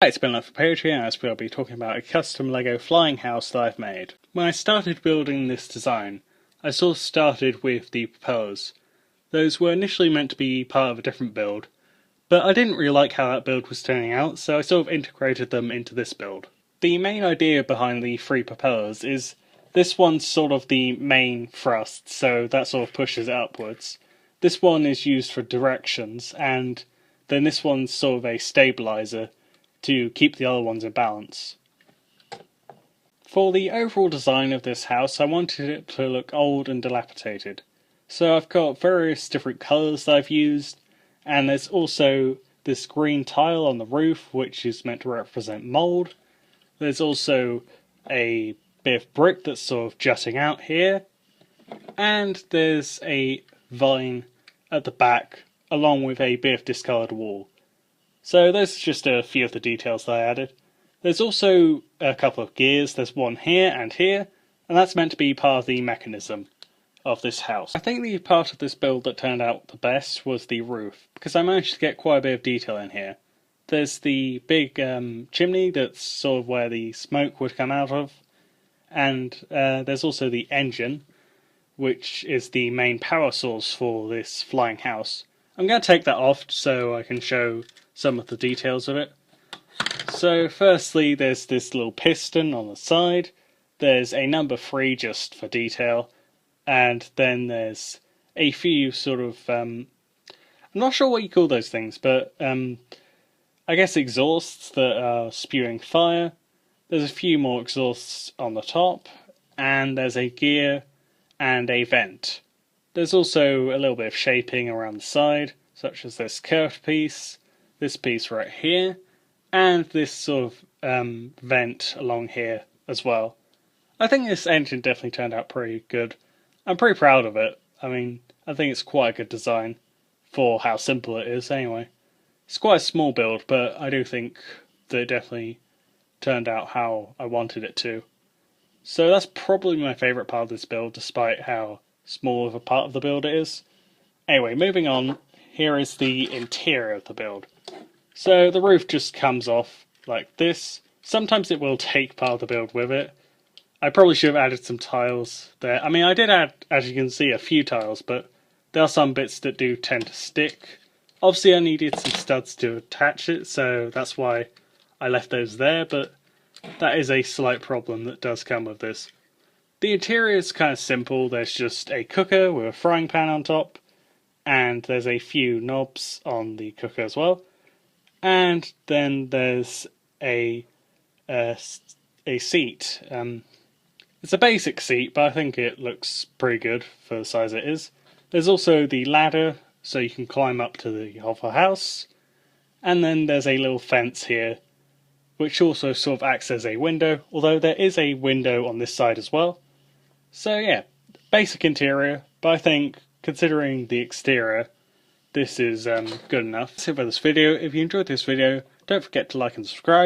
Hi, it's Ben Love for Poetry, and I'll be talking about a custom LEGO flying house that I've made. When I started building this design, I sort of started with the propellers. Those were initially meant to be part of a different build, but I didn't really like how that build was turning out, so I sort of integrated them into this build. The main idea behind the three propellers is this one's sort of the main thrust, so that sort of pushes it upwards. This one is used for directions, and then this one's sort of a stabilizer to keep the other ones in balance. For the overall design of this house, I wanted it to look old and dilapidated. So I've got various different colours that I've used, and there's also this green tile on the roof which is meant to represent mould. There's also a bit of brick that's sort of jutting out here, and there's a vine at the back along with a bit of discoloured wall. So those are just a few of the details that I added. There's also a couple of gears, there's one here, and that's meant to be part of the mechanism of this house. I think the part of this build that turned out the best was the roof, because I managed to get quite a bit of detail in here. There's the big chimney that's sort of where the smoke would come out of, and there's also the engine, which is the main power source for this flying house. I'm going to take that off so I can show some of the details of it. So firstly, there's this little piston on the side, there's a number 3 just for detail, and then there's a few sort of, I'm not sure what you call those things, but I guess exhausts that are spewing fire. There's a few more exhausts on the top, and there's a gear and a vent. There's also a little bit of shaping around the side, such as this curved piece, this piece right here, and this sort of vent along here as well. I think this engine definitely turned out pretty good. I'm pretty proud of it. I mean, I think it's quite a good design for how simple it is anyway. It's quite a small build, but I do think that it definitely turned out how I wanted it to. So that's probably my favourite part of this build, despite how small of a part of the build it is. Anyway, moving on, here is the interior of the build. So the roof just comes off like this. Sometimes it will take part of the build with it. I probably should have added some tiles there. I mean, I did add, as you can see, a few tiles, but there are some bits that do tend to stick. Obviously I needed some studs to attach it, so that's why I left those there, but that is a slight problem that does come with this. The interior is kind of simple. There's just a cooker with a frying pan on top, and there's a few knobs on the cooker as well. And then there's a seat. It's a basic seat, but I think it looks pretty good for the size it is. There's also the ladder, so you can climb up to the whole house. And then there's a little fence here, which also sort of acts as a window, although there is a window on this side as well. So yeah, basic interior, but I think, considering the exterior, this is good enough. That's it for this video. If you enjoyed this video, don't forget to like and subscribe.